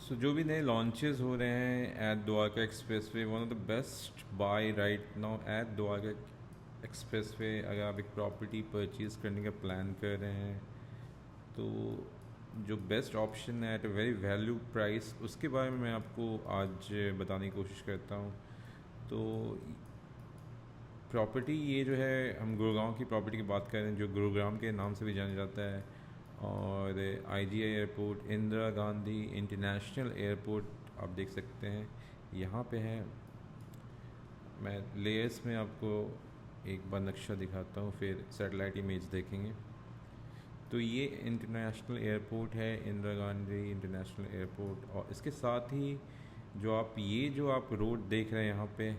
सो जो भी नए लॉन्चेस हो रहे हैं at Dwarka expressway, one of the best buy right now at Dwarka expressway. अगर आप एक प्रॉपर्टी परचेज़ करने का प्लान कर रहे हैं तो जो बेस्ट ऑप्शन है at a very value price, उसके बारे में मैं आपको आज बताने की कोशिश करता हूँ। तो प्रॉपर्टी ये जो है, हम गुड़गांव की प्रॉपर्टी की बात कर रहे हैं जो गुरुग्राम के नाम से भी जाना जाता है। और IGI airport, Indira Gandhi international airport आप देख सकते हैं यहाँ पे है। मैं लेयर्स में आपको एक बार नक्शा दिखाता हूँ, फिर सैटेलाइट इमेज देखेंगे। तो ये इंटरनेशनल एयरपोर्ट है, इंदिरा गांधी इंटरनेशनल एयरपोर्ट। और इसके साथ ही जो आप रोड देख रहे हैं यहाँ पे,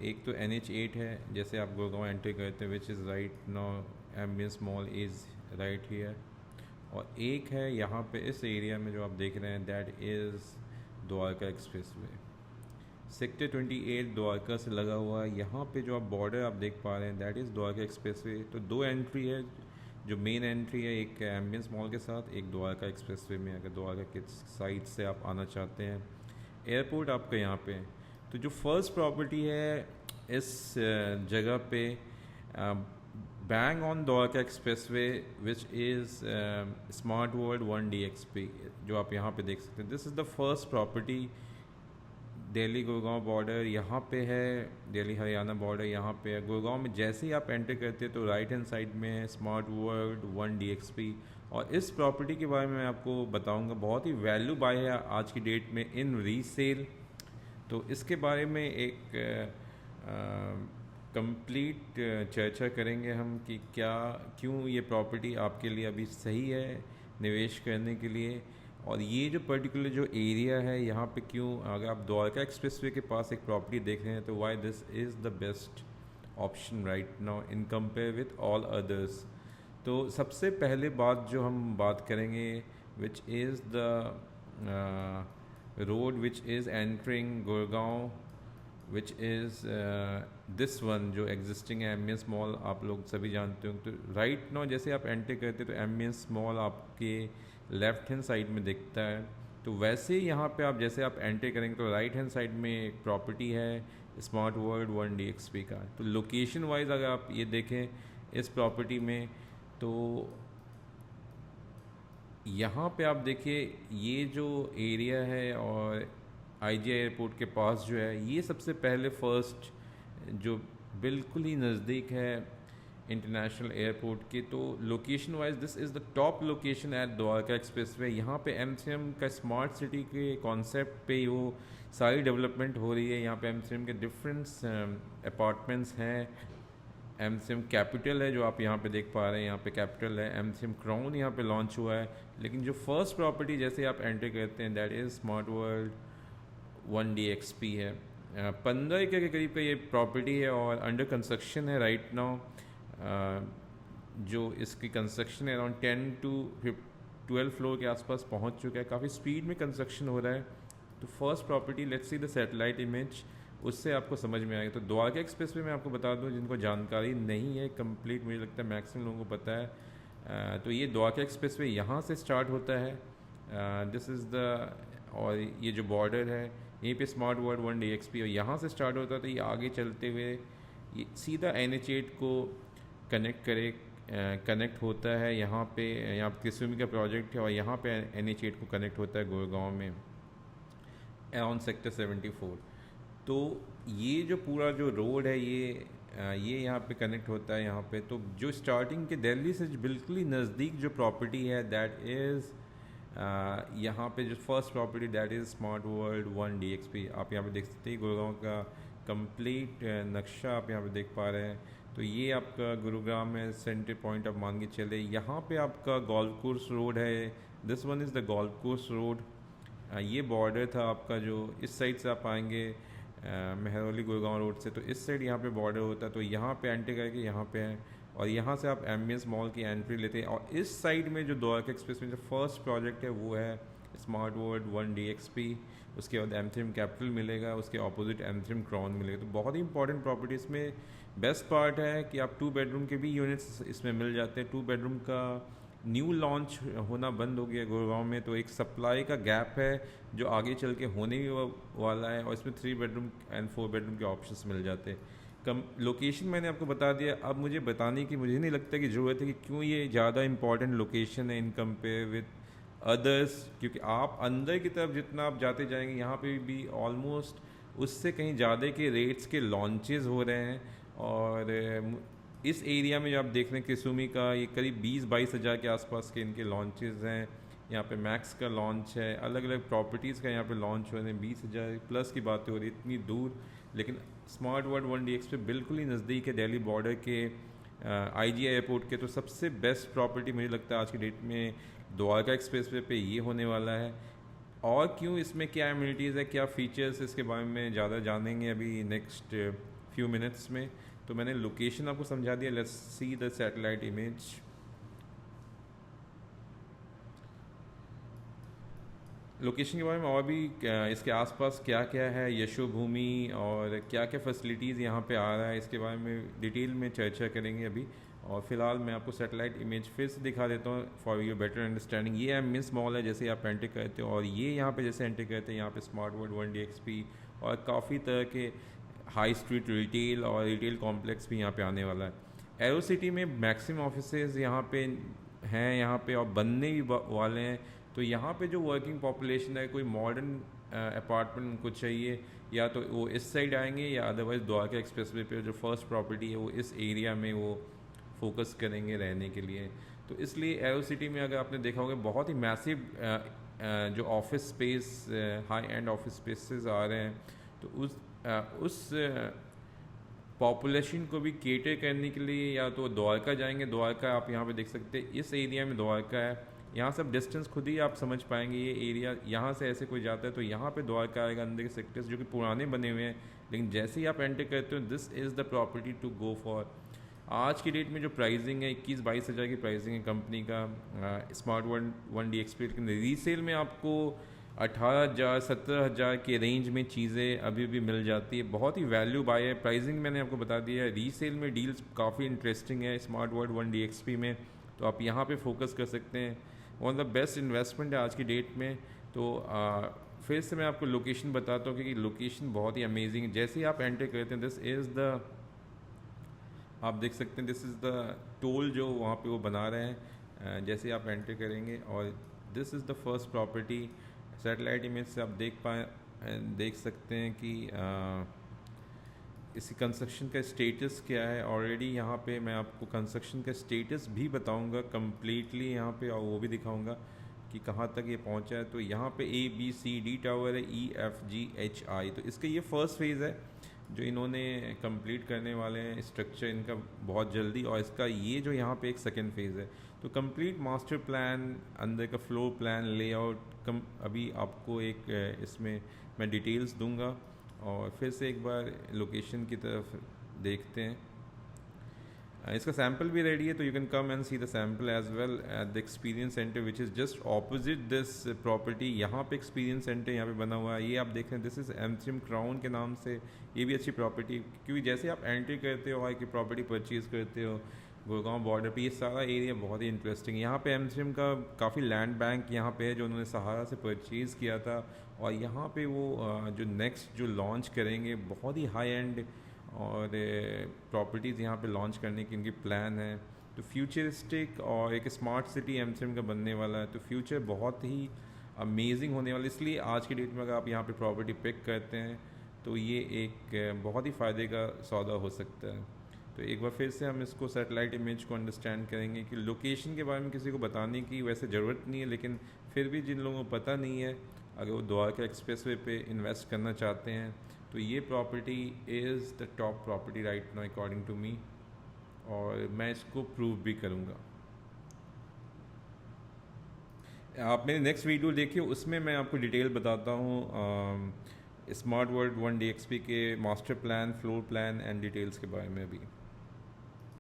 एक तो NH8 है, जैसे आप गुड़गांव एंटर करते हैं, which is right now ambience mall is right here. और एक है यहाँ पे इस एरिया में जो आप देख रहे हैं, that is Dwarka express way. Sector 28 Dwarka से लगा हुआ है। यहाँ पे जो आप बॉर्डर आप देख पा रहे हैं, that is Dwarka express way. तो दो एंट्री है, जो मेन एंट्री है एक एम्बियंस मॉल के साथ, एक द्वारका एक्सप्रेस वे में। अगर द्वारका के साइड से आप आना चाहते हैं, एयरपोर्ट आपका यहाँ पे। तो जो फर्स्ट प्रॉपर्टी है इस जगह पे, bang on Dwarka express way, which is smart world 1DXP, जो आप यहाँ पे देख सकते हैं। This is the first property. Delhi Gurgaon border यहाँ पे है, दिल्ली हरियाणा बॉर्डर यहाँ पे है। गुड़गांव में जैसे ही आप एंटर करते हैं तो राइट हैंड साइड में है स्मार्ट वर्ल्ड 1DXP। और इस प्रॉपर्टी के बारे में मैं आपको बताऊंगा, बहुत ही वैल्यू बाय है आज की डेट में इन रीसेल। तो इसके बारे में एक कंप्लीट चर्चा करेंगे हम कि क्यों ये प्रॉपर्टी आपके लिए अभी सही है निवेश करने के लिए। और ये जो पर्टिकुलर जो एरिया है यहाँ पे क्यों, अगर आप द्वारका एक्सप्रेसवे के पास एक प्रॉपर्टी देख रहे हैं तो why this is the best option right now in compare with all others. तो सबसे पहले बात जो हम बात करेंगे, which is the road which is entering Gurgaon, which is this one जो एग्जिस्टिंग है एम्बियंस मॉल, आप लोग सभी जानते हो। तो राइट नाउ जैसे आप एंटर करते तो एम्बियंस मॉल आपके लेफ्ट हैंड साइड में दिखता है। तो वैसे ही यहाँ पे आप जैसे आप एंटर करेंगे तो राइट हैंड साइड में एक प्रॉपर्टी है स्मार्ट वर्ल्ड 1DXP का। तो लोकेशन वाइज अगर आप ये देखें इस प्रॉपर्टी में, तो यहाँ पे आप देखिए ये जो एरिया है और आईजीआई एयरपोर्ट के पास जो है, ये सबसे पहले फर्स्ट जो बिल्कुल ही नज़दीक है इंटरनेशनल एयरपोर्ट के। तो location wise this is the top location eight Dwarka expressway. यहाँ पे एमसीएम का स्मार्ट सिटी के कॉन्सेप्ट पे वो सारी डेवलपमेंट हो रही है। यहाँ पे एमसीएम के डिफरेंट अपार्टमेंट्स हैं। एमसीएम कैपिटल है जो आप यहाँ पे देख पा रहे हैं, यहाँ पे कैपिटल है। एमसीएम क्राउन यहाँ पे लॉन्च हुआ है। लेकिन जो फर्स्ट प्रॉपर्टी जैसे आप एंटर करते हैं, that is smart world 1DXP है। 15 एकड़ के करीब का ये प्रॉपर्टी है और अंडर कंस्ट्रक्शन है राइट नाउ। जो इसकी कंस्ट्रक्शन है अराउंड 10 to 12 फ्लोर के आसपास पहुंच चुका है। काफ़ी स्पीड में कंस्ट्रक्शन हो रहा है। तो first property, let's see the satellite image, उससे आपको समझ में आएगा। तो द्वारका एक्सप्रेस वे मैं आपको बता दूं, जिनको जानकारी नहीं है कंप्लीट, मुझे लगता है मैक्सिमम लोगों को पता है। तो ये द्वारका एक्सप्रेस वे यहाँ से स्टार्ट होता है, दिस इज़ द, और ये जो बॉर्डर है यहीं पे स्मार्ट वर्ल्ड 1DXP और यहाँ से स्टार्ट होता है। तो ये आगे चलते हुए ये सीधा NH8 को कनेक्ट होता है। यहाँ पे यहाँ किस्म का प्रोजेक्ट है और यहाँ पे NH8 को कनेक्ट होता है गुड़गांव में अराउंड सेक्टर 74। तो ये जो पूरा जो रोड है ये यहाँ पे कनेक्ट होता है यहाँ पे। तो जो स्टार्टिंग के दिल्ली से बिल्कुल ही नज़दीक जो प्रॉपर्टी है, दैट इज़ यहाँ पे जो first property, that is smart world 1DXP। आप यहाँ पे देख सकते हैं गुड़गांव का कंप्लीट नक्शा आप यहाँ पे देख पा रहे हैं। तो ये आपका गुरुग्राम में सेंटर पॉइंट आप मान के चले। यहाँ पे आपका गोल्फ कोर्स रोड है, this one is the golf course road. ये बॉर्डर था आपका, जो इस साइड से आप आएंगे मेहरौली गुड़गांव रोड से, तो इस साइड यहाँ पे बॉर्डर होता है। तो यहाँ पे एंटर करके यहाँ पे है और यहाँ से आप एम्बियंस मॉल की एंट्री लेते हैं। और इस साइड में जो द्वारका एक्सप्रेस में जो फर्स्ट प्रोजेक्ट है वो है स्मार्ट वर्ल्ड 1DXP। उसके बाद एमथ्रिम कैपिटल मिलेगा, उसके ऑपोजिट एमथ्रिम क्रॉन मिलेगा। तो बहुत ही इंपॉर्टेंट प्रॉपर्टी। इसमें बेस्ट पार्ट है कि आप 2 बेडरूम के भी यूनिट्स इसमें मिल जाते हैं। 2 बेडरूम का न्यू लॉन्च होना बंद हो गया गुड़गांव में, तो एक सप्लाई का गैप है जो आगे चल के होने ही वाला है, और इसमें 3 बेडरूम एंड 4 बेडरूम के ऑप्शंस मिल जाते हैं। कम लोकेशन मैंने आपको बता दिया, अब मुझे बताने की मुझे नहीं लगता कि ज़रूरत है कि क्यों ये ज़्यादा इंपॉर्टेंट लोकेशन है इन कंपेयर विद अदर्स, क्योंकि आप अंदर की तरफ जितना आप जाते जाएंगे यहाँ पे भी ऑलमोस्ट उससे कहीं ज़्यादा के रेट्स के लॉन्चेस हो रहे हैं। और इस एरिया में जो आप देख रहे हैं किसुमी का, ये करीब 20-22 हज़ार के आसपास के इनके लॉन्चेस हैं। यहाँ पे मैक्स का लॉन्च है, अलग अलग प्रॉपर्टीज़ का यहाँ पे लॉन्च हो रहे हैं, 20,000 प्लस की बातें हो रही है, इतनी दूर। लेकिन स्मार्ट वर्ल्ड 1DX पे बिल्कुल ही नज़दीक है दिल्ली बॉर्डर के, IGI एयरपोर्ट के। तो सबसे बेस्ट प्रॉपर्टी मुझे लगता है आज की डेट में द्वारका एक्सप्रेसवे पे ये होने वाला है। और क्यों, इसमें क्या एमिनिटीज़ है, क्या फ़ीचर्स, इसके बारे में ज़्यादा जानेंगे अभी नेक्स्ट फ्यू मिनट्स में। तो मैंने लोकेशन आपको समझा दिया, let's see the satellite image. Location के बारे में और भी इसके आसपास क्या क्या है, यशो भूमि और क्या क्या फैसिलिटीज़ यहाँ पे आ रहा है, इसके बारे में डिटेल में चर्चा करेंगे अभी। और फिलहाल मैं आपको सैटेलाइट इमेज फिर से दिखा देता हूँ फॉर योर बेटर अंडरस्टैंडिंग। ये एमएस मॉल है जैसे आप एंटर करते हो, और ये यहाँ पे जैसे एंटर करते हैं यहाँ पे स्मार्ट वर्ल्ड 1DXP और काफ़ी तरह के हाई स्ट्रीट रिटेल और रिटेल कॉम्प्लेक्स भी यहाँ पे आने वाला है। एरो सिटी में मैक्सिमम ऑफिसेज यहाँ पे हैं यहाँ पे, और बनने भी वाले हैं। तो यहाँ पे जो वर्किंग पॉपुलेशन है, कोई मॉडर्न अपार्टमेंट उनको चाहिए, या तो वो इस साइड आएंगे, या अदरवाइज़ द्वारका एक्सप्रेसवे पे जो फर्स्ट प्रॉपर्टी है वो इस एरिया में वो फोकस करेंगे रहने के लिए। तो इसलिए एरो सिटी में अगर आपने देखा होगा बहुत ही मैसिव जो office space, high end office spaces आ रहे हैं। तो उस पॉपुलेशन को भी केटर करने के लिए या तो द्वारका जाएंगे। द्वारका आप यहाँ पे देख सकते हैं, इस एरिया में द्वारका है, यहाँ सब डिस्टेंस खुद ही आप समझ पाएंगे। ये एरिया यहाँ से ऐसे कोई जाता है तो यहाँ पे द्वारका आएगा, अंदर के सेक्टर्स जो कि पुराने बने हुए हैं, लेकिन जैसे ही आप एंटर करते हो this is the property to go for. आज की डेट में जो प्राइसिंग है 21-22 हज़ार की प्राइसिंग है कंपनी का स्मार्ट वर्ल्ड 1DXP, लेकिन रीसेल में आपको 18,000-17,000 के रेंज में चीज़ें अभी भी मिल जाती है। बहुत ही वैल्यू बाय है। प्राइसिंग मैंने आपको बता दिया है। रीसेल में डील्स काफ़ी इंटरेस्टिंग है स्मार्ट वर्ल्ड 1DXP में, तो आप यहाँ पे फोकस कर सकते हैं। One of the best investment है आज की डेट में। तो फिर से मैं आपको लोकेशन बताता हूँ, क्योंकि लोकेशन बहुत ही अमेजिंग है। जैसे ही आप एंटर करते हैं दिस इज़ द, आप देख सकते हैं दिस इज़ द टोल जो वहाँ पे वो बना रहे हैं जैसे आप एंटर करेंगे। और this is the first property. Satellite image से आप देख सकते हैं कि इसी कंस्ट्रक्शन का स्टेटस क्या है। ऑलरेडी यहाँ पे मैं आपको कंस्ट्रक्शन का स्टेटस भी बताऊँगा कम्प्लीटली यहाँ पे, और वो भी दिखाऊँगा कि कहाँ तक ये पहुँचा है। तो यहाँ पे ABCD टावर है, EFGHI। तो इसका ये फर्स्ट फेज़ है जो इन्होंने कंप्लीट करने वाले हैं, स्ट्रक्चर इनका बहुत जल्दी। और इसका ये जो यहाँ पे एक सेकेंड फेज़ है। तो कंप्लीट मास्टर प्लान, अंदर का फ्लोर प्लान, लेआउट अभी आपको एक इसमें मैं डिटेल्स दूंगा। और फिर से एक बार लोकेशन की तरफ देखते हैं। इसका सैम्पल भी रेडी है, तो you can come and see the sample as well at the experience centre which is just opposite this property. यहाँ पे एक्सपीरियंस सेंटर यहाँ पे बना हुआ है, ये आप देख रहे हैं, दिस इज़ एमथ्रिम क्राउन के नाम से। ये भी अच्छी प्रॉपर्टी, क्योंकि जैसे आप एंट्री करते हो और एक प्रॉपर्टी परचेज़ करते हो गुड़गांव बॉर्डर पे, ये सारा एरिया बहुत ही इंटरेस्टिंग है। यहाँ पे एमथ्रिम का काफ़ी लैंड बैंक यहाँ पे है जो उन्होंने सहारा से परचेज़ किया था, और यहाँ पे वो जो नेक्स्ट जो लॉन्च करेंगे बहुत ही हाई एंड और प्रॉपर्टीज़ यहाँ पे लॉन्च करने की इनकी प्लान है। तो फ्यूचरिस्टिक और एक स्मार्ट सिटी एमथ्रिम का बनने वाला है। तो फ्यूचर बहुत ही अमेजिंग होने वाला है। इसलिए आज की डेट में अगर आप यहाँ पे प्रॉपर्टी पिक करते हैं तो ये एक बहुत ही फ़ायदे का सौदा हो सकता है। तो एक बार फिर से हम इसको सैटेलाइट इमेज को अंडरस्टैंड करेंगे कि लोकेशन के बारे में किसी को बताने की वैसे ज़रूरत नहीं है, लेकिन फिर भी जिन लोगों को पता नहीं है, अगर वो द्वारका एक्सप्रेसवे पे इन्वेस्ट करना चाहते हैं तो ये property is the top property right now according to me, और मैं इसको प्रूव भी करूँगा। आप मेरी नेक्स्ट वीडियो देखिए, उसमें मैं आपको डिटेल बताता हूँ स्मार्ट वर्ल्ड 1DXP के master plan, floor plan and details के बारे में भी।